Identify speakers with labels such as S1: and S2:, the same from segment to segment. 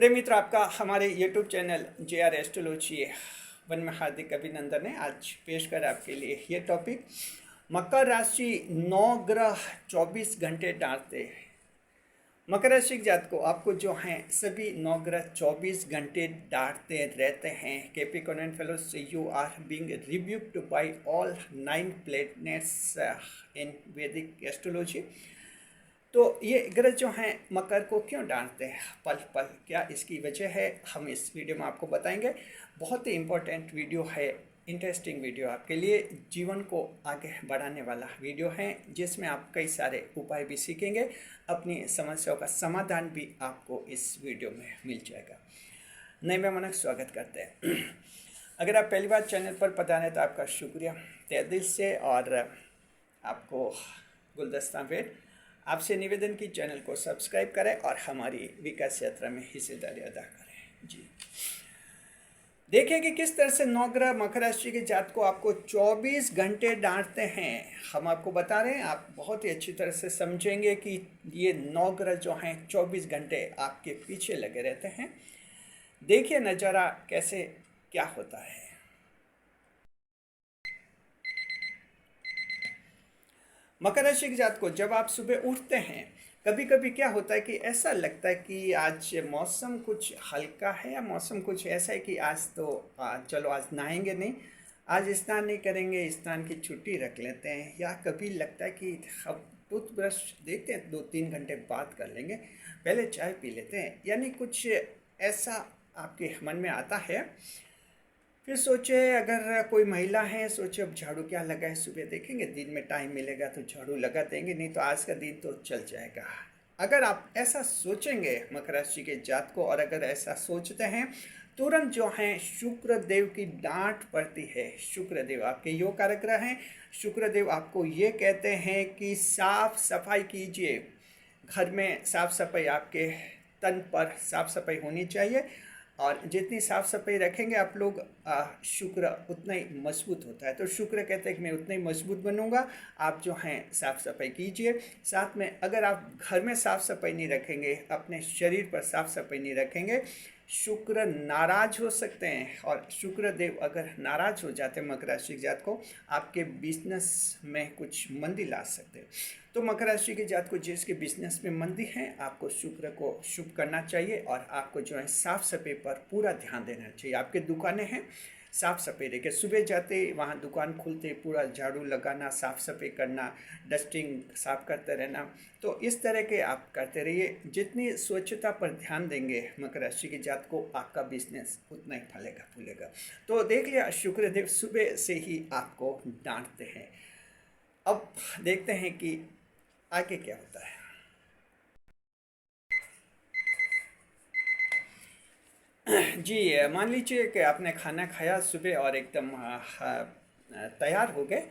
S1: प्रेम मित्र, आपका हमारे YouTube channel JR astrology one में हार्दिक अभिनंदन है। आज पेश कर आपके लिए ये टॉपिक, मकर राशि 9 ग्रह 24 घंटे डालते हैं। मकर राशि के जात को आपको जो हैं सभी 9 ग्रह 24 घंटे डांटते रहते हैं। Capricorn fellows, you are being rebuked by all 9 planets in Vedic astrology. तो ये ग्रह जो हैं मकर को क्यों डांटते हैं पल पल, क्या इसकी वजह है, हम इस वीडियो में आपको बताएंगे। बहुत ही इम्पोर्टेंट वीडियो है, इंटरेस्टिंग वीडियो, आपके लिए जीवन को आगे बढ़ाने वाला वीडियो है, जिसमें आप कई सारे उपाय भी सीखेंगे। अपनी समस्याओं का समाधान भी आपको इस वीडियो में मिल जाएगा। नए मेहमान स्वागत करते हैं। अगर आप पहली बार चैनल पर पधारे तो आपका शुक्रिया तहे दिल से, और आपको गुलदस्ता भेंट। आपसे निवेदन की चैनल को सब्सक्राइब करें और हमारी विकास यात्रा में हिस्सेदारी अदा करें। जी, देखिए कि किस तरह से 9 ग्रह मकर राशि के जात को आपको 24 घंटे डांटते हैं। हम आपको बता रहे हैं, आप बहुत ही अच्छी तरह से समझेंगे कि ये 9 ग्रह जो हैं 24 घंटे आपके पीछे लगे रहते हैं। देखिए नज़ारा कैसे क्या होता है। मकर राशि के जात को जब आप सुबह उठते हैं, कभी कभी क्या होता है कि ऐसा लगता है कि आज मौसम कुछ हल्का है, या मौसम कुछ ऐसा है कि आज तो चलो आज नहाएंगे नहीं, आज स्नान नहीं करेंगे, स्नान की छुट्टी रख लेते हैं। या कभी लगता है कि हम टूथब्रश देखते हैं 2-3 घंटे बाद कर लेंगे, पहले चाय पी लेते हैं, यानी कुछ ऐसा आपके मन में आता है। फिर सोचे, अगर कोई महिला है, सोचे अब झाड़ू क्या लगाए, सुबह देखेंगे, दिन में टाइम मिलेगा तो झाड़ू लगा देंगे, नहीं तो आज का दिन तो चल जाएगा। अगर आप ऐसा सोचेंगे मकर राशि के जात को, और अगर ऐसा सोचते हैं, तुरंत जो है शुक्र देव की डांट पड़ती है। शुक्र देव आपके योग कारक ग्रह हैं। शुक्र देव आपको ये कहते हैं कि साफ सफाई कीजिए, घर में साफ सफाई, आपके तन पर साफ सफाई होनी चाहिए, और जितनी साफ़ सफाई रखेंगे आप लोग, शुक्र उतना ही मजबूत होता है। तो शुक्र कहते हैं कि मैं उतना ही मजबूत बनूंगा। आप जो हैं साफ़ सफाई कीजिए। साथ में अगर आप घर में साफ़ सफाई नहीं रखेंगे, अपने शरीर पर साफ़ सफाई नहीं रखेंगे, शुक्र नाराज हो सकते हैं। और शुक्र देव अगर नाराज हो जाते हैं मकर राशि के जात को, आपके बिजनेस में कुछ मंदी ला सकते हैं। तो मकर राशि के जात को जिसके बिजनेस में मंदी है, आपको शुक्र को शुभ करना चाहिए, और आपको जो है साफ़ सफाई पर पूरा ध्यान देना चाहिए। आपके दुकानें हैं, साफ़ सफाई रखे, सुबह जाते वहाँ दुकान खुलते पूरा झाड़ू लगाना, साफ़ सफाई करना, डस्टिंग साफ करते रहना। तो इस तरह के आप करते रहिए। जितनी स्वच्छता पर ध्यान देंगे मकर राशि की जात को, आपका बिजनेस उतना ही फलेगा फूलेगा। तो देख लिया, शुक्रदेव सुबह से ही आपको डांटते हैं। अब देखते हैं कि आगे क्या होता है। जी, मान लीजिए कि आपने खाना खाया सुबह और एकदम तैयार हो गए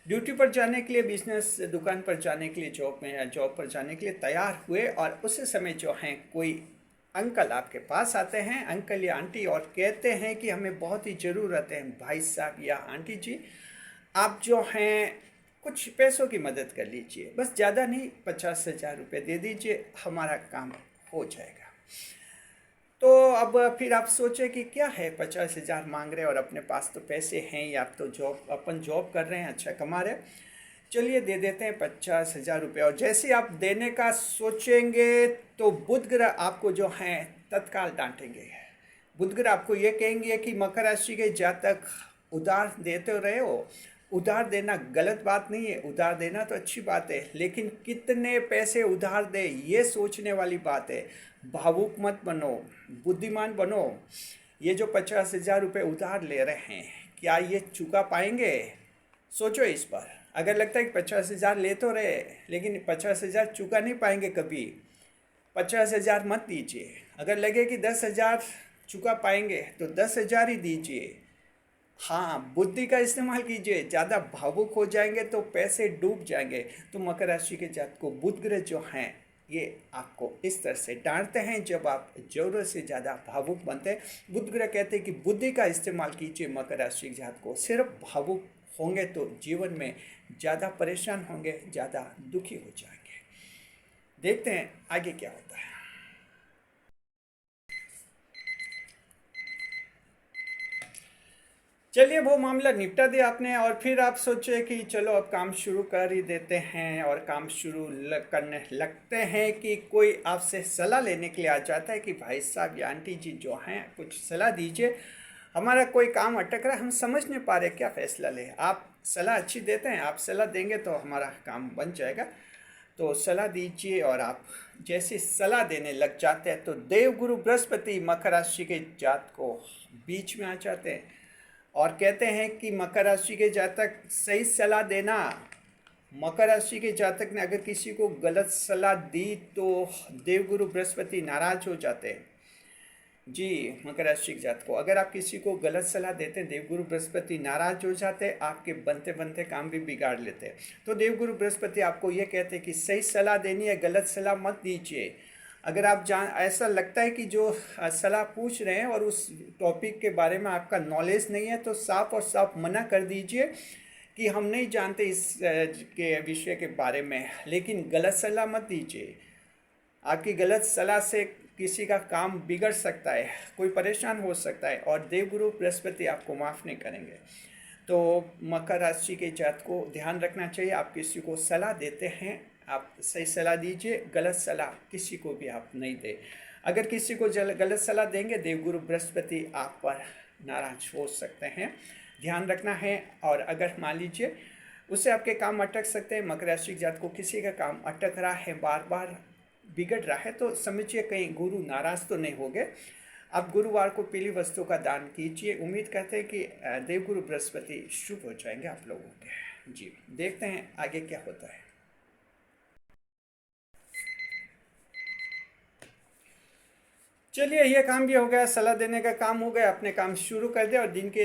S1: ड्यूटी पर जाने के लिए, बिजनेस दुकान पर जाने के लिए, जॉब में या जॉब पर जाने के लिए तैयार हुए, और उस समय जो हैं कोई अंकल आपके पास आते हैं, अंकल या आंटी, और कहते हैं कि हमें बहुत ही ज़रूरत है भाई साहब या आंटी जी, आप जो हैं कुछ पैसों की मदद कर लीजिए, बस ज़्यादा नहीं, 50,000 रुपये दे दीजिए, हमारा काम हो जाएगा। तो अब फिर आप सोचें कि क्या है, 50,000 मांग रहे हैं और अपने पास तो पैसे हैं, या आप तो अपन जॉब कर रहे हैं, अच्छा कमा रहे हैं, चलिए दे देते हैं 50,000 रुपये। और जैसे आप देने का सोचेंगे तो बुध ग्रह आपको जो हैं तत्काल डांटेंगे। बुध ग्रह आपको ये कहेंगे कि मकर राशि के जातक उधार देते रहे हो। उधार देना गलत बात नहीं है, उधार देना तो अच्छी बात है, लेकिन कितने पैसे उधार दे ये सोचने वाली बात है। भावुक मत बनो, बुद्धिमान बनो। ये जो 50,000 रुपये उधार ले रहे हैं, क्या ये चुका पाएंगे? सोचो इस पर। अगर लगता है कि 50,000 ले तो रहे, लेकिन 50,000 चुका नहीं पाएंगे कभी, 50,000 मत दीजिए। अगर लगे कि 10,000 चुका पाएंगे तो 10,000 ही दीजिए। हाँ, बुद्धि का इस्तेमाल कीजिए। ज़्यादा भावुक हो जाएंगे तो पैसे डूब जाएंगे। तो मकर राशि के जात को बुध ग्रह जो हैं, ये आपको इस तरह से डांटते हैं जब आप ज़रूरत से ज़्यादा भावुक बनते हैं। बुध ग्रह कहते हैं कि बुद्धि का इस्तेमाल कीजिए। मकर राशि के जात को सिर्फ भावुक होंगे तो जीवन में ज़्यादा परेशान होंगे, ज़्यादा दुखी हो जाएंगे। देखते हैं आगे क्या होता है। चलिए वो मामला निपटा दिया आपने और फिर आप सोचे कि चलो अब काम शुरू कर ही देते हैं और काम शुरू करने लगते हैं कि कोई आपसे सलाह लेने के लिए आ जाता है कि भाई साहब या आंटी जी जो हैं कुछ सलाह दीजिए, हमारा कोई काम अटक रहा है, हम समझ नहीं पा रहे क्या फ़ैसला लें। आप सलाह अच्छी देते हैं, आप सलाह देंगे तो हमारा काम बन जाएगा। तो सलाह दीजिए और आप जैसे सलाह देने लग जाते हैं तो देवगुरु बृहस्पति मकर राशि के जात को बीच में आ जाते हैं और कहते हैं कि मकर राशि के जातक सही सलाह देना। मकर राशि के जातक ने अगर किसी को गलत सलाह दी तो देवगुरु बृहस्पति नाराज हो जाते हैं। जी, मकर राशि के जातक को अगर आप किसी को गलत सलाह देते हैं देवगुरु बृहस्पति नाराज हो जाते हैं, आपके बनते बनते काम भी बिगाड़ लेते हैं। तो देवगुरु बृहस्पति आपको ये कहते हैं कि सही सलाह देनी है, गलत सलाह मत दीजिए। अगर आप ऐसा लगता है कि जो सलाह पूछ रहे हैं और उस टॉपिक के बारे में आपका नॉलेज नहीं है तो साफ और साफ मना कर दीजिए कि हम नहीं जानते इस के विषय के बारे में, लेकिन गलत सलाह मत दीजिए। आपकी गलत सलाह से किसी का काम बिगड़ सकता है, कोई परेशान हो सकता है और देवगुरु बृहस्पति आपको माफ़ नहीं करेंगे। तो मकर राशि के जात को ध्यान रखना चाहिए, आप किसी को सलाह देते हैं आप सही सलाह दीजिए, गलत सलाह किसी को भी आप नहीं दें। अगर किसी को गलत सलाह देंगे देवगुरु बृहस्पति आप पर नाराज हो सकते हैं, ध्यान रखना है। और अगर मान लीजिए उससे आपके काम अटक सकते हैं, मकर राशि के जात को किसी का काम अटक रहा है, बार बार बिगड़ रहा है, तो समझिए कहीं गुरु नाराज तो नहीं हो गए। आप गुरुवार को पीली वस्तु का दान कीजिए। उम्मीद करते हैं कि देवगुरु बृहस्पति शुभ हो जाएंगे आप लोगों के। जी, देखते हैं आगे क्या होता है। चलिए ये काम भी हो गया, सलाह देने का काम हो गया, अपने काम शुरू कर दिया और दिन के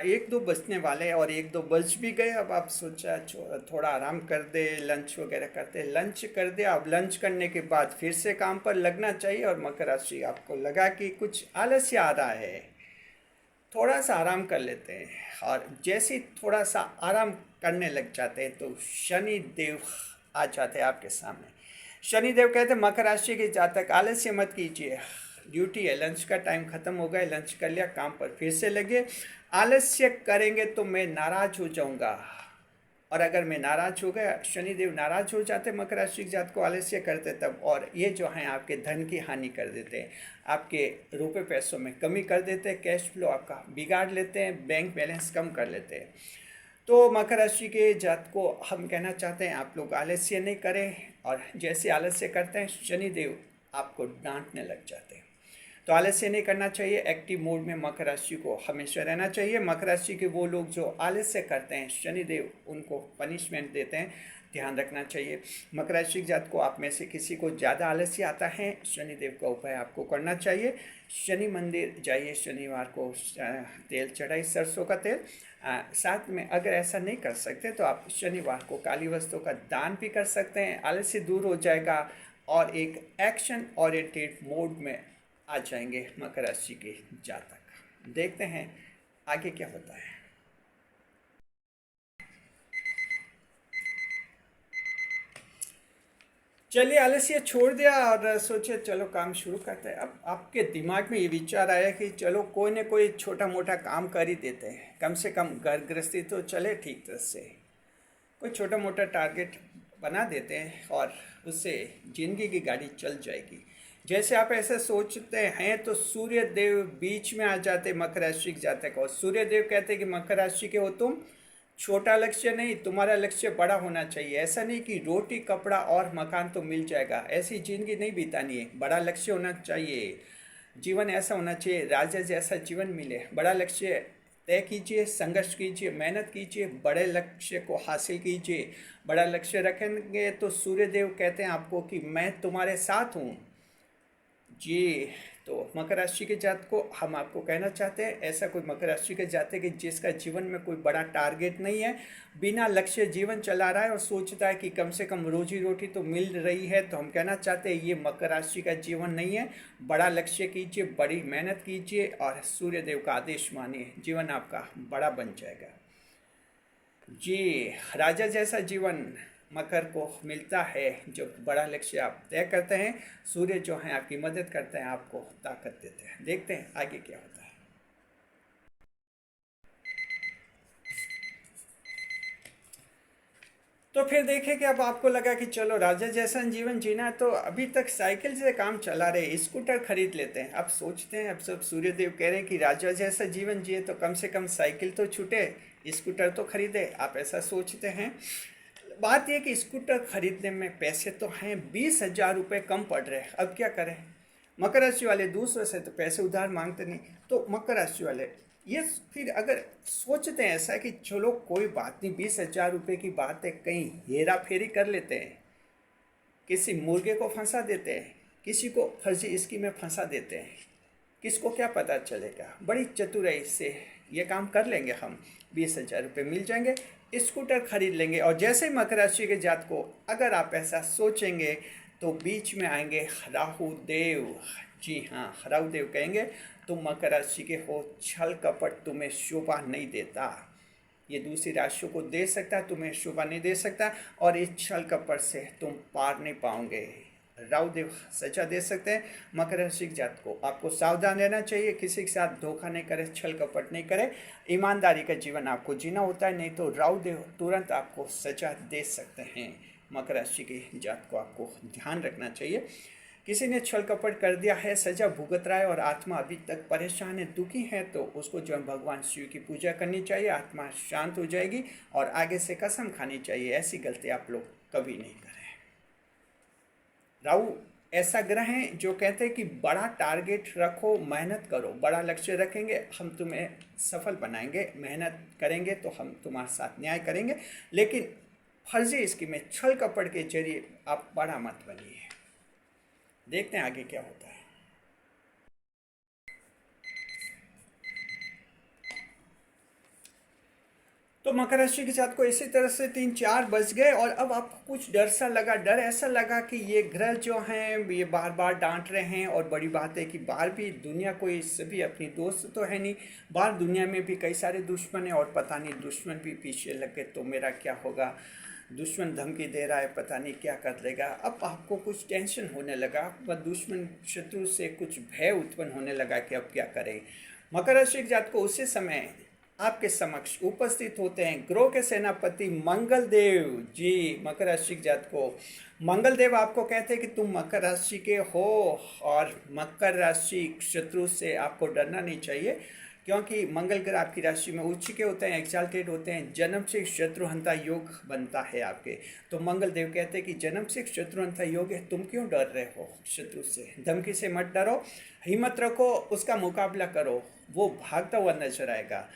S1: 1-2 बजने वाले और 1-2 बज भी गए। अब आप सोचा थोड़ा आराम कर दे, लंच वगैरह करते, लंच कर दिया। अब लंच करने के बाद फिर से काम पर लगना चाहिए और मकर राशि आपको लगा कि कुछ आलस्य आ रहा है, थोड़ा सा आराम कर लेते हैं। और जैसे ही थोड़ा सा आराम करने लग जाते हैं तो शनि देव आ जाते हैं आपके सामने। शनि देव कहते हैं मकर राशि के जातक आलस्य मत कीजिए, ड्यूटी है, लंच का टाइम ख़त्म हो गया, लंच कर लिया, काम पर फिर से लगे। आलस्य करेंगे तो मैं नाराज हो जाऊंगा और अगर मैं नाराज हो गया, शनिदेव नाराज हो जाते मकर राशि के जात को आलस्य करते तब, और ये जो हैं आपके धन की हानि कर देते हैं, आपके रुपए पैसों में कमी कर देते हैं, कैश फ्लो आपका बिगाड़ लेते हैं, बैंक बैलेंस कम कर लेते हैं। तो मकर राशि के जात को हम कहना चाहते हैं आप लोग आलस्य नहीं करें, और जैसे आलस्य करते हैं शनिदेव आपको डांटने लग जाते हैं। तो आलस्य नहीं करना चाहिए, एक्टिव मोड में मकर राशि को हमेशा रहना चाहिए। मकर राशि के वो लोग जो आलस्य करते हैं शनिदेव उनको पनिशमेंट देते हैं, ध्यान रखना चाहिए। मकर राशि के जात को आप में से किसी को ज़्यादा आलस्य आता है, शनिदेव का उपाय आपको करना चाहिए। शनि मंदिर जाइए, शनिवार को तेल चढ़ाइए, सरसों का तेल। साथ में अगर ऐसा नहीं कर सकते तो आप शनिवार को काली वस्तु का दान भी कर सकते हैं, आलस्य दूर हो जाएगा और एक एक्शन ओरिएंटेड मोड में आ जाएंगे मकर राशि के जातक। देखते हैं आगे क्या होता है। चलिए आलस्य छोड़ दिया और सोचे चलो काम शुरू करते हैं। अब आपके दिमाग में ये विचार आया कि चलो कोई न कोई छोटा मोटा काम कर ही देते हैं, कम से कम घर गृहस्थी तो चले ठीक तरह से, कोई छोटा मोटा टारगेट बना देते हैं और उससे जिंदगी की गाड़ी चल जाएगी। जैसे आप ऐसे सोचते हैं तो सूर्य देव बीच में आ जाते मकर राशि के जातक, और सूर्य देव कहते हैं कि मकर राशि के हो तुम, छोटा लक्ष्य नहीं, तुम्हारा लक्ष्य बड़ा होना चाहिए। ऐसा नहीं कि रोटी कपड़ा और मकान तो मिल जाएगा, ऐसी जिंदगी नहीं बितानी है, बड़ा लक्ष्य होना चाहिए। जीवन ऐसा होना चाहिए राजा जैसा जीवन मिले। बड़ा लक्ष्य तय कीजिए, संघर्ष कीजिए, मेहनत कीजिए, बड़े लक्ष्य को हासिल कीजिए। बड़ा लक्ष्य रखेंगे तो सूर्यदेव कहते हैं आपको कि मैं तुम्हारे साथ हूँ। जी, तो मकर राशि के जात को हम आपको कहना चाहते हैं, ऐसा कोई मकर राशि के जात है कि जिसका जीवन में कोई बड़ा टारगेट नहीं है, बिना लक्ष्य जीवन चला रहा है और सोचता है कि कम से कम रोजी रोटी तो मिल रही है, तो हम कहना चाहते हैं ये मकर राशि का जीवन नहीं है। बड़ा लक्ष्य कीजिए, बड़ी मेहनत कीजिए और सूर्यदेव का आदेश मानिए, जीवन आपका बड़ा बन जाएगा। जी, राजा जैसा जीवन मकर को मिलता है जब बड़ा लक्ष्य आप तय करते हैं। सूर्य जो हैं आपकी मदद करते हैं, आपको ताकत देते हैं। देखते हैं आगे क्या होता है। तो फिर देखें कि अब आपको लगा कि चलो राजा जैसा जीवन जीना है, तो अभी तक साइकिल से काम चला रहे, स्कूटर खरीद लेते हैं। अब सोचते हैं, अब सब सूर्यदेव कह रहे हैं कि राजा जैसा जीवन जिए तो कम से कम साइकिल तो छूटे, स्कूटर तो खरीदे। आप ऐसा सोचते हैं। बात यह कि स्कूटर खरीदने में पैसे तो हैं, 20,000 रुपये कम पड़ रहे हैं। अब क्या करें? मकर राशि वाले दूसरों से तो पैसे उधार मांगते नहीं, तो मकर राशि वाले ये फिर अगर सोचते हैं ऐसा कि चलो कोई बात नहीं, 20,000 रुपये की बात है, कहीं हेरा फेरी कर लेते हैं, किसी मुर्गे को फंसा देते हैं, किसी को फर्जी स्कीम में फंसा देते हैं, किसको क्या पता चलेगा। बड़ी चतुराई से ये काम कर लेंगे हम, 20,000 रुपये मिल जाएंगे, स्कूटर खरीद लेंगे। और जैसे ही मकर राशि के जात को अगर आप ऐसा सोचेंगे तो बीच में आएंगे राहु देव। जी हाँ, राहु देव कहेंगे तुम मकर राशि के हो, छल कपट तुम्हें शोभा नहीं देता। ये दूसरी राशियों को दे सकता है, तुम्हें शोभा नहीं दे सकता, और इस छल कपट से तुम पार नहीं पाओगे। राहु देव सजा दे सकते हैं मकर राशि जात को। आपको सावधान रहना चाहिए, किसी के साथ धोखा नहीं करे, छल कपट नहीं करे, ईमानदारी का जीवन आपको जीना होता है, नहीं तो राहु देव तुरंत आपको सजा दे सकते हैं। मकर राशि के जात को आपको ध्यान रखना चाहिए। किसी ने छल कपट कर दिया है, सजा भुगत रहा है और आत्मा अभी तक परेशान है, दुखी है, तो उसको जो है भगवान शिव की पूजा करनी चाहिए, आत्मा शांत हो जाएगी और आगे से कसम खानी चाहिए, ऐसी गलती आप लोग कभी नहीं करें। राहु ऐसा ग्रह है जो कहते हैं कि बड़ा टारगेट रखो, मेहनत करो, बड़ा लक्ष्य रखेंगे हम तुम्हें सफल बनाएंगे, मेहनत करेंगे तो हम तुम्हारे साथ न्याय करेंगे, लेकिन फर्जी स्कीम में छल कपट के जरिए आप बड़ा मत बनिए। देखते हैं आगे क्या होता है। तो मकर राशि के साथ को इसी तरह से 3-4 बज गए और अब आपको कुछ डर सा लगा, डर ऐसा लगा कि ये ग्रह जो हैं ये बार बार डांट रहे हैं। और बड़ी बात है कि बाहर भी दुनिया कोई सभी अपनी दोस्त तो है नहीं, बाहर दुनिया में भी कई सारे दुश्मन हैं और पता नहीं दुश्मन भी पीछे लग गए तो मेरा क्या होगा, दुश्मन धमकी दे रहा है, पता नहीं क्या कर लेगा। अब आपको कुछ टेंशन होने लगा, वह दुश्मन शत्रु से कुछ भय उत्पन्न होने लगा कि अब क्या करें। मकर राशि के जात को उसी समय आपके समक्ष उपस्थित होते हैं ग्रह के सेनापति मंगल देव जी। मकर राशि के जात को मंगल देव आपको कहते हैं कि तुम मकर राशि के हो और मकर राशि शत्रु से आपको डरना नहीं चाहिए, क्योंकि मंगल ग्रह आपकी राशि में उच्च के होते हैं, एक्साल्टेड होते हैं, जन्म से शत्रुहंता योग बनता है आपके। तो मंगल देव कहते हैं कि जन्म से शत्रुहंता योग है, तुम क्यों डर रहे हो शत्रु से? धमकी से मत डरो, हिम्मत रखो, उसका मुकाबला करो, वो भागता हुआ नजर आएगा।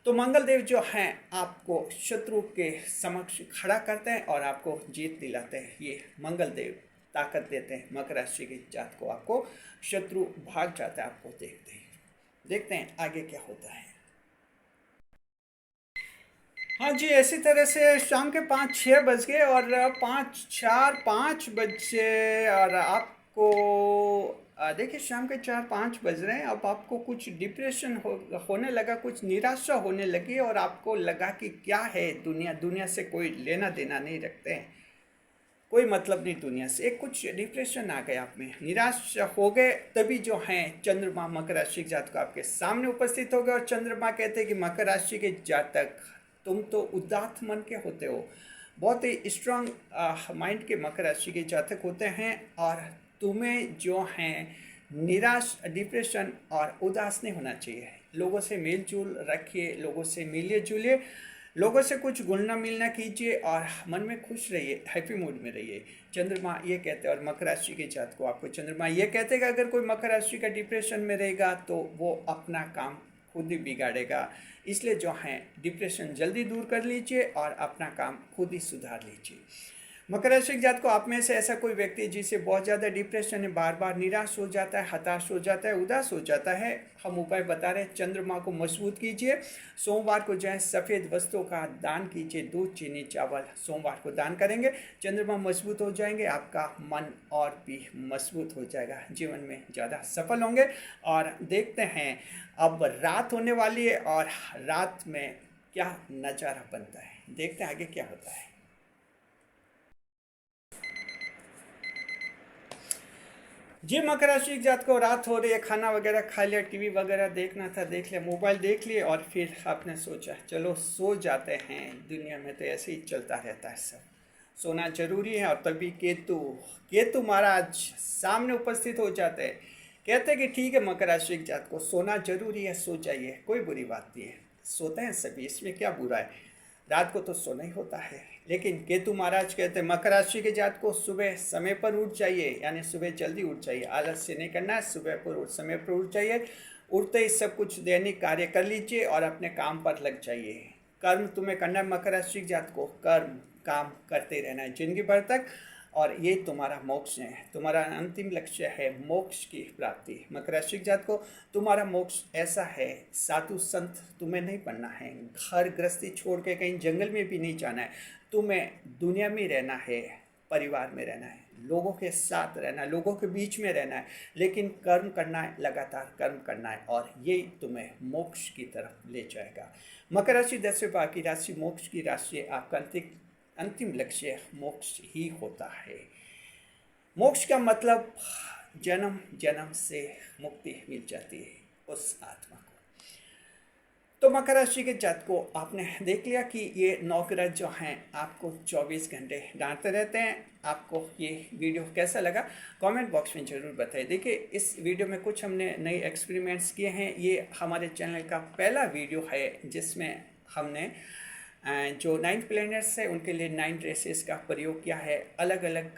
S1: तो मंगल देव जो हैं आपको शत्रु के समक्ष खड़ा करते हैं और आपको जीत दिलाते हैं। ये मंगल देव ताकत देते हैं मकर राशि के जात को, आपको शत्रु भाग जाता है आपको देखते ही। देखते हैं आगे क्या होता है। हाँ जी, ऐसी तरह से शाम के 5-6 बज गए और 5-4-5 बजे और आपको देखिए शाम के 4-5 बज रहे हैं। अब आपको कुछ डिप्रेशन होने लगा, कुछ निराशा होने लगी और आपको लगा कि क्या है दुनिया, दुनिया से कोई लेना देना नहीं रखते हैं, कोई मतलब नहीं दुनिया से। एक कुछ डिप्रेशन आ गया आप में, निराश हो गए। तभी जो हैं चंद्रमा मकर राशि के जातक आपके सामने उपस्थित हो गए और चंद्रमा कहते हैं कि मकर राशि के जातक तुम तो उदात्त मन के होते हो, बहुत ही स्ट्रांग माइंड के मकर राशि के जातक होते हैं और तुम्हें जो हैं निराश, डिप्रेशन और उदास नहीं होना चाहिए। लोगों से मेल जोल रखिए, लोगों से मिलिए जुलिए, लोगों से कुछ घुलना मिलना कीजिए और मन में खुश रहिए, हैप्पी मूड में रहिए। चंद्रमा ये कहते हैं और मकर राशि के जात को आपको चंद्रमा ये कहते हैं कि अगर कोई मकर राशि का डिप्रेशन में रहेगा तो वो अपना काम खुद ही बिगाड़ेगा, इसलिए जो हैं डिप्रेशन जल्दी दूर कर लीजिए और अपना काम खुद ही सुधार लीजिए। मकर राशि के जात को आप में से ऐसा कोई व्यक्ति जिसे बहुत ज़्यादा डिप्रेशन है, बार बार निराश हो जाता है, हताश हो जाता है, उदास हो जाता है, हम उपाय बता रहे हैं। चंद्रमा को मजबूत कीजिए, सोमवार को जो है सफ़ेद वस्तुओं का दान कीजिए, दूध चीनी चावल सोमवार को दान करेंगे, चंद्रमा मजबूत हो जाएंगे, आपका मन और भी मजबूत हो जाएगा, जीवन में ज़्यादा सफल होंगे। और देखते हैं अब रात होने वाली है और रात में क्या नज़ारा बनता है, देखते हैं आगे क्या होता है। जी मकर राशि की जात को रात हो रही है, खाना वगैरह खा लिया, टीवी वगैरह देखना था देख लिया, मोबाइल देख लिए और फिर आपने सोचा चलो सो जाते हैं, दुनिया में तो ऐसे ही चलता रहता है सब। सोना जरूरी है। और तभी केतु केतु महाराज सामने उपस्थित हो जाते हैं, कहते हैं कि ठीक है मकर राशि के जात को सोना जरूरी है, सो जाइए, कोई बुरी बात नहीं है, सोते हैं सभी, इसमें क्या बुरा है, रात को तो सोना ही होता है। लेकिन केतु महाराज कहते हैं मकर राशि के जात को सुबह समय पर उठ जाइए, यानी सुबह जल्दी उठ जाइए, आलस्य नहीं करना है, सुबह पर समय पर उठ जाइए, उठते ही सब कुछ दैनिक कार्य कर लीजिए और अपने काम पर लग जाइए। कर्म तुम्हें करना है मकर राशि के जात को, कर्म काम करते रहना है जिंदगी भर तक, और ये तुम्हारा मोक्ष है, तुम्हारा अंतिम लक्ष्य है मोक्ष की प्राप्ति। मकर राशि के जात को तुम्हारा मोक्ष ऐसा है, साधु संत तुम्हें नहीं बनना है, घर गृहस्थी छोड़ के कहीं जंगल में भी नहीं जाना है, तुम्हें दुनिया में रहना है, परिवार में रहना है, लोगों के साथ रहना है, लोगों के बीच में रहना है, लेकिन कर्म करना है, लगातार कर्म करना है, और ये तुम्हें मोक्ष की तरफ ले जाएगा। मकर राशि 10 विभाग की राशि मोक्ष की राशि है, आपका अंतिम लक्ष्य मोक्ष ही होता है। मोक्ष का मतलब जन्म जन्म से मुक्ति मिल जाती है उस आत्मा को। तो मकर राशि के जात को आपने देख लिया कि ये 9 ग्रह जो हैं आपको 24 घंटे डांटते रहते हैं। आपको ये वीडियो कैसा लगा कमेंट बॉक्स में ज़रूर बताइए। देखिए इस वीडियो में कुछ हमने नए एक्सपेरिमेंट्स किए हैं। ये हमारे चैनल का पहला वीडियो है जिसमें हमने जो 9 प्लैनेट्स है उनके लिए 9 ड्रेसेस का प्रयोग किया है। अलग अलग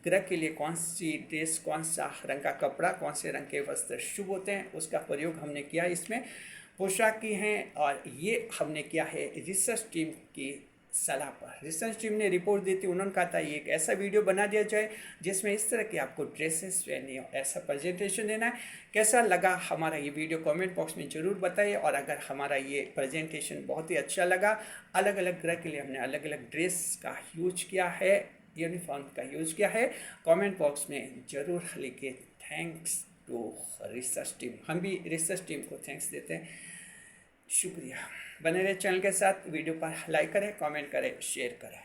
S1: ग्रह के लिए कौन सी ड्रेस, कौन सा रंग का कपड़ा, कौन से रंग के वस्त्र शुभ होते हैं उसका प्रयोग हमने किया इसमें, पोशाक की हैं। और ये हमने किया है रिसर्च टीम की सलाह पर। रिसर्च टीम ने रिपोर्ट दी थी, उन्होंने कहा था ये एक ऐसा वीडियो बना दिया जाए जिसमें इस तरह की आपको ड्रेसेस पहनी हो, ऐसा प्रेजेंटेशन देना है। कैसा लगा हमारा ये वीडियो कमेंट बॉक्स में ज़रूर बताइए। और अगर हमारा ये प्रेजेंटेशन बहुत ही अच्छा लगा, अलग अलग ग्रह के लिए हमने अलग अलग ड्रेस का यूज किया है, यूनिफॉर्म का यूज किया है, कमेंट बॉक्स में ज़रूर लिखिए थैंक्स टू रिसर्च टीम। हम भी रिसर्च टीम को थैंक्स देते हैं, शुक्रिया। बने रहे चैनल के साथ, वीडियो पर लाइक करें, कमेंट करें, शेयर करें।